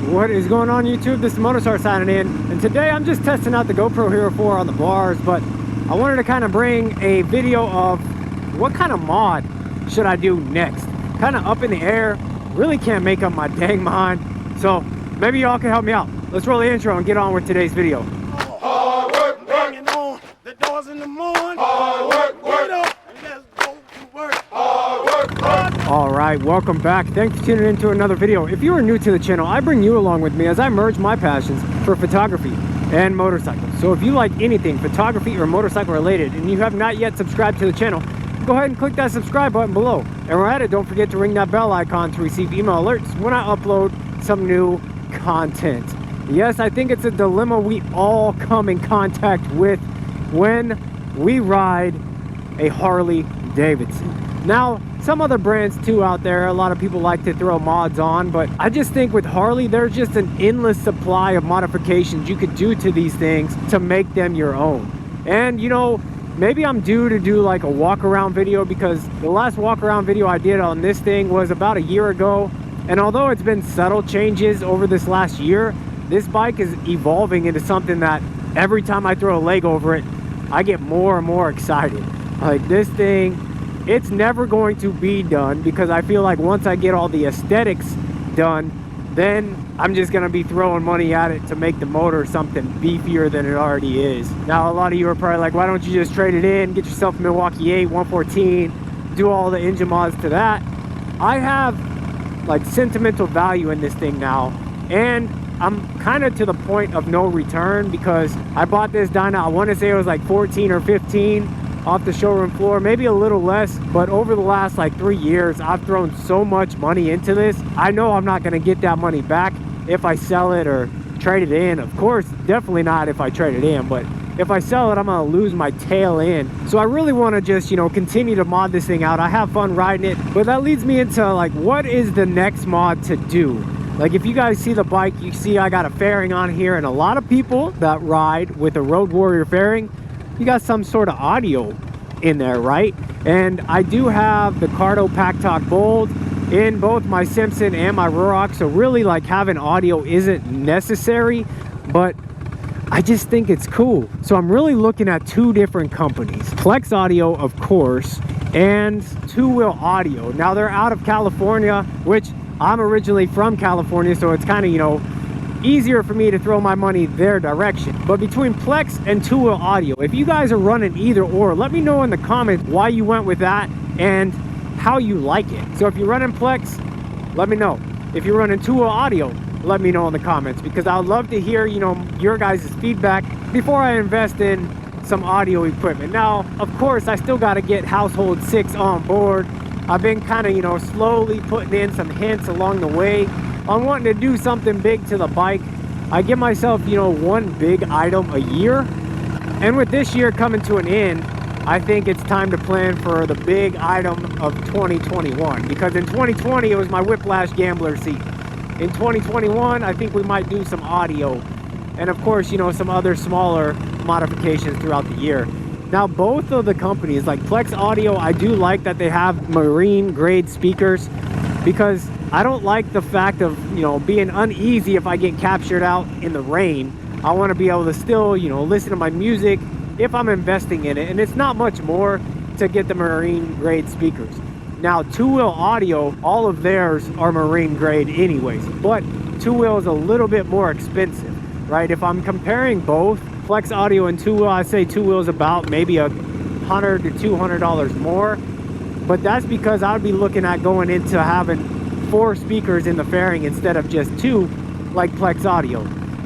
What is going on YouTube? This is MotoSarge signing in, and today I'm just testing out the GoPro Hero 4 on the bars, but I wanted to kind of bring a video of what kind of mod should I do next. Kind of up in the air, really can't make up my dang mind, so maybe y'all can help me out. Let's roll the intro and get on with today's video. Hard work, banging on the doors in the morning. Hard work, work up, and let's go to work. Hard work, work. All right, welcome back. Thanks for tuning in to another video. If you are new to the channel, I bring you along with me as I merge my passions for photography and motorcycles. So if you like anything photography or motorcycle related and you have not yet subscribed to the channel, go ahead and click that subscribe button below. And we're at it, don't forget to ring that bell icon to receive email alerts when I upload some new content. Yes, I think it's a dilemma we all come in contact with when we ride a Harley Davidson. Now, some other brands too out there, a lot of people like to throw mods on, but I just think with Harley, there's just an endless supply of modifications you could do to these things to make them your own. And you know, maybe I'm due to do like a walk around video, because the last walk around video I did on this thing was about a year ago. And although it's been subtle changes over this last year, this bike is evolving into something that every time I throw a leg over it, I get more and more excited. Like this thing, it's never going to be done, because I feel like once I get all the aesthetics done, then I'm just going to be throwing money at it to make the motor something beefier than it already is. Now, a lot of you are probably like, why don't you just trade it in, get yourself a Milwaukee 8, 114, do all the engine mods to that. I have like sentimental value in this thing now, and I'm kind of to the point of no return, because I bought this Dyna, I want to say it was like 14 or 15 off the showroom floor, maybe a little less, but over the last like 3 years I've thrown so much money into this. I know I'm not going to get that money back if I sell it or trade it in. Of course, definitely not if I trade it in, but if I sell it, I'm going to lose my tail end. So I really want to just, you know, continue to mod this thing out. I have fun riding it, but that leads me into like, what is the next mod to do? Like, if you guys see the bike, you see I got a fairing on here, and a lot of people that ride with a Road Warrior fairing, you got some sort of audio in there, right? And I do have the Cardo Packtalk Bold in both my Simpson and my Ruroc, so really like having audio isn't necessary, but I just think it's cool. So I'm really looking at two different companies, Plex Audio, of course, and Two Wheel Audio. Now they're out of California, which I'm originally from California, so it's kind of, you know, easier for me to throw my money their direction. But between Plex and Two Wheel Audio, if you guys are running either or, let me know in the comments why you went with that and how you like it. So if you're running Plex, let me know. If you're running Two Wheel Audio, let me know in the comments, because I'd love to hear, you know, your guys' feedback before I invest in some audio equipment. Now, of course, I still got to get Household 6 on board. I've been kind of, you know, slowly putting in some hints along the way on wanting to do something big to the bike. I give myself, you know, one big item a year, and with this year coming to an end, I think it's time to plan for the big item of 2021, because in 2020 it was my Whiplash Gambler seat. In 2021 I think we might do some audio, and of course, you know, some other smaller modifications throughout the year. Now, both of the companies, like Plex Audio, I do like that they have marine grade speakers, because I don't like the fact of, you know, being uneasy if I get captured out in the rain. I want to be able to still, you know, listen to my music if I'm investing in it, and it's not much more to get the marine grade speakers. Now, Two Wheel Audio, all of theirs are marine grade anyways, but Two Wheel is a little bit more expensive, right? If I'm comparing both, Plex Audio and Two Wheel, I say Two Wheel's about maybe $100 to $200 more, but that's because I'd be looking at going into having 4 speakers in the fairing instead of just 2 like Plex Audio.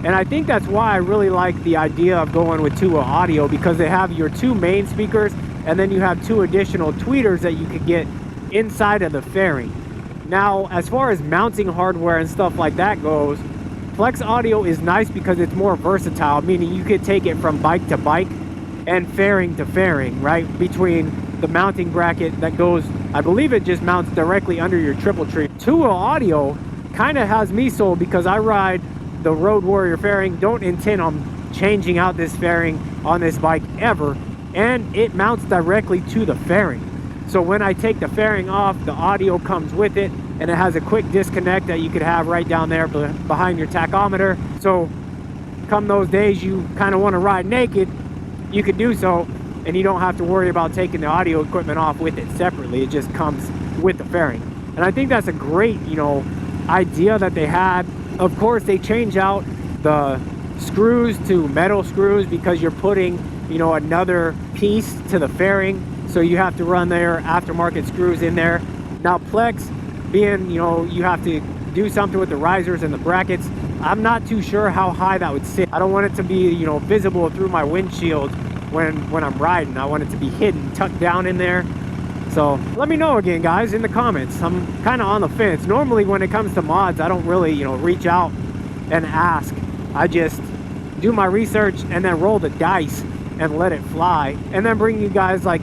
And I think that's why I really like the idea of going with Two Wheel Audio, because they have your 2 main speakers, and then you have 2 additional tweeters that you could get inside of the fairing. Now, as far as mounting hardware and stuff like that goes, Plex Audio is nice because it's more versatile, meaning you could take it from bike to bike and fairing to fairing, right? Between the mounting bracket that goes, I believe it just mounts directly under your triple tree. Two Wheel Audio kind of has me sold, because I ride the Road Warrior fairing, don't intend on changing out this fairing on this bike ever, and it mounts directly to the fairing. So when I take the fairing off, the audio comes with it. and it has a quick disconnect that you could have right down there behind your tachometer. So come those days you kind of want to ride naked, you could do so, and you don't have to worry about taking the audio equipment off with it separately. It just comes with the fairing. And I think that's a great, you know, idea that they had. Of course, they change out the screws to metal screws because you're putting, you know, another piece to the fairing, so you have to run their aftermarket screws in there. Now Plex, being, you know, you have to do something with the risers and the brackets, I'm not too sure how high that would sit. I don't want it to be, you know, visible through my windshield when I'm riding. I want it to be hidden, tucked down in there. So let me know again, guys, in the comments. I'm kind of on the fence. Normally when it comes to mods, I don't really, you know, reach out and ask. I just do my research and then roll the dice and let it fly, and then bring you guys like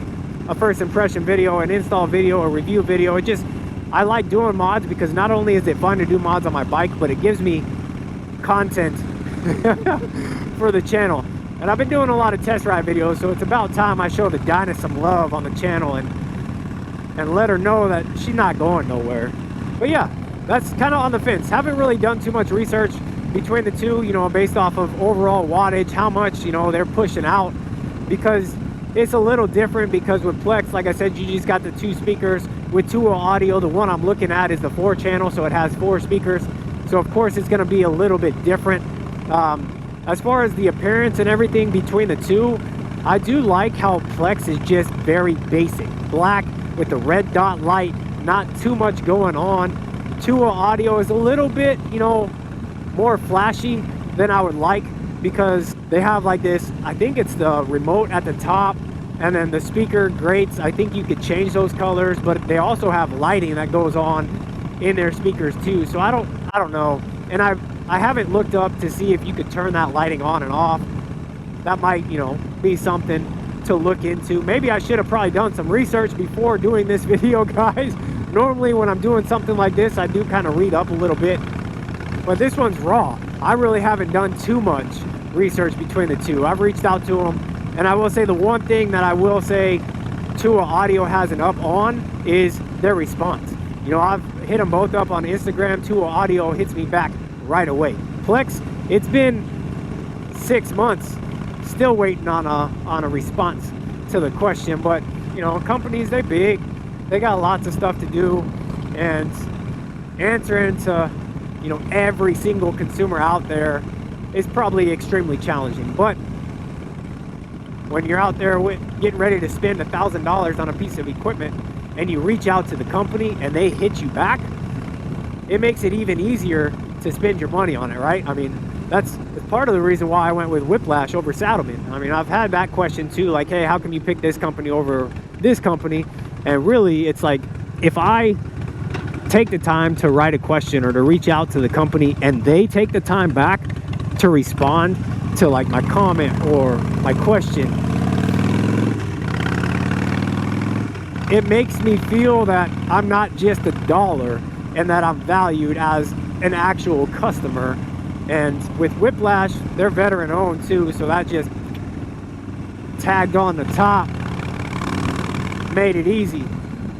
a first impression video, an install video, a review video. It just, I like doing mods because not only is it fun to do mods on my bike, but it gives me content for the channel. And I've been doing a lot of test ride videos, so it's about time I show the Dyna some love on the channel and let her know that she's not going nowhere. But yeah, that's kind of on the fence. Haven't really done too much research between the two, you know, based off of overall wattage, how much, you know, they're pushing out, because it's a little different. Because with Plex, like I said, you just got the 2 speakers. With 2 audio, the one I'm looking at is the 4 channel, so it has 4 speakers. So of course it's going to be a little bit different. As far as the appearance and everything between the two, I do like how Plex is just very basic. Black with the red dot light, not too much going on. Audio is a little bit, you know, more flashy than I would like, because they have like this, I think it's the remote at the top, and then the speaker grates, I think you could change those colors, but they also have lighting that goes on in their speakers too. So I don't know, and I haven't looked up to see if you could turn that lighting on and off. That might, you know, be something to look into. Maybe I should have probably done some research before doing this video, guys. Normally when I'm doing something like this, I do kind of read up a little bit, but this one's raw. I really haven't done too much research between the two. I've reached out to them, and I will say the one thing that I will say Tua Audio has an up on is their response. You know, I've hit them both up on Instagram. Tua Audio hits me back right away. Plex, it's been 6 months, still waiting on a response to the question. But you know, companies, they big, they got lots of stuff to do, and answering to, you know, every single consumer out there is probably extremely challenging. But when you're out there getting ready to spend $1,000 on a piece of equipment, and you reach out to the company and they hit you back, it makes it even easier to spend your money on it, right? I mean, that's part of the reason why I went with Whiplash over Saddleman. I mean, I've had that question too, like, hey, how come you pick this company over this company? And really, it's like, if I take the time to write a question or to reach out to the company and they take the time back to respond to like my comment or my question, it makes me feel that I'm not just a dollar and that I'm valued as an actual customer. And with Whiplash, they're veteran owned too, so that just tagged on the top, made it easy.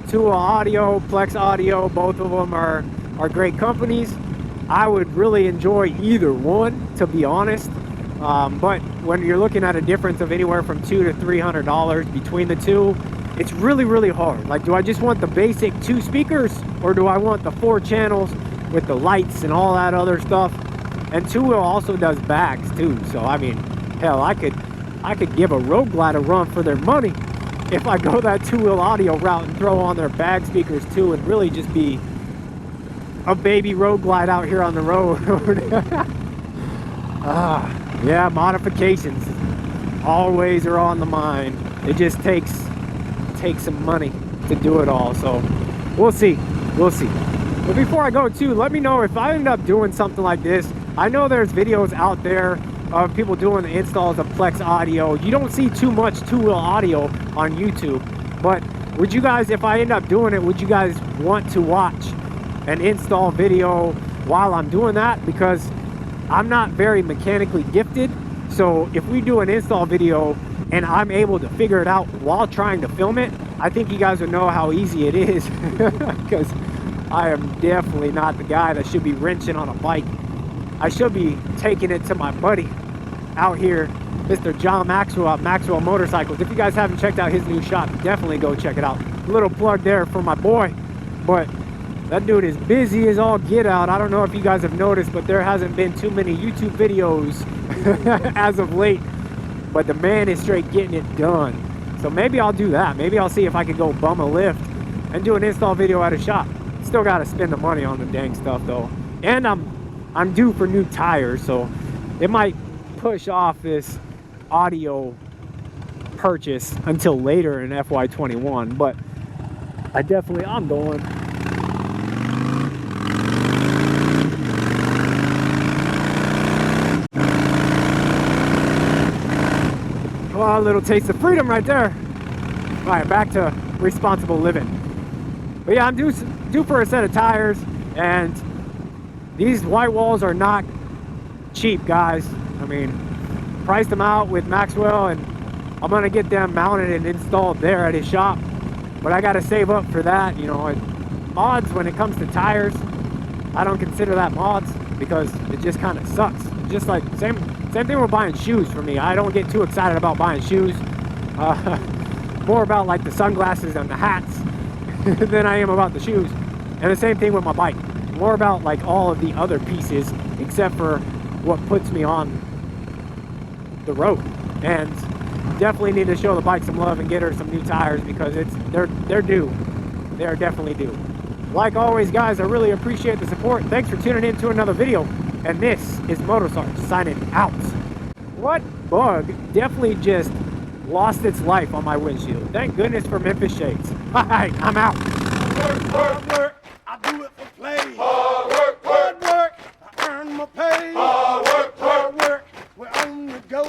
Tua Audio, Plex Audio, both of them are great companies. I would really enjoy either one, to be honest. But when you're looking at a difference of anywhere from $200 to $300 between the two, it's really, really hard. Like, do I just want the basic 2 speakers, or do I want the 4 channels with the lights and all that other stuff? And Tua also does bags too. So I mean, hell, I could give a Road Glide a run for their money if I go that 2-wheel audio route and throw on their bag speakers too, and really just be a baby Road Glide out here on the road. Yeah, modifications always are on the mind. It just takes some money to do it all. So we'll see. But before I go too, let me know if I end up doing something like this. I know there's videos out there of people doing the installs of Plex Audio. You don't see too much 2-wheel audio on YouTube, but would you guys, if I end up doing it, would you guys want to watch an install video while I'm doing that? Because I'm not very mechanically gifted, so if we do an install video and I'm able to figure it out while trying to film it, I think you guys would know how easy it is. Because I am definitely not the guy that should be wrenching on a bike. I should be taking it to my buddy out here, Mr. John Maxwell at Maxwell Motorcycles. If you guys haven't checked out his new shop, definitely go check it out. Little plug there for my boy. But that dude is busy as all get out. I don't know if you guys have noticed, but there hasn't been too many YouTube videos as of late. But the man is straight getting it done. So maybe I'll do that. Maybe I'll see if I can go bum a lift and do an install video at a shop. Still got to spend the money on the dang stuff though. And I'm due for new tires, so it might push off this audio purchase until later in FY21. But I'm going. Well, a little taste of freedom right there. All right, back to responsible living. But yeah, I'm due for a set of tires, and these white walls are not cheap, guys. I mean, priced them out with Maxwell, and I'm gonna get them mounted and installed there at his shop. But I gotta save up for that, you know. And mods, when it comes to tires, I don't consider that mods because it just kind of sucks. Just like same thing with buying shoes for me. I don't get too excited about buying shoes. More about like the sunglasses and the hats than I am about the shoes. And the same thing with my bike. More about like all of the other pieces except for what puts me on the road. And definitely need to show the bike some love and get her some new tires because they're due. They are definitely due. Like always, guys, I really appreciate the support. Thanks for tuning in to another video. And this is MotoSarge signing out. What bug definitely just lost its life on my windshield? Thank goodness for Memphis shades. Alright, I'm out. Hard work, I do it for play. Hard work, I earn my pay. Hard work, we're on the go.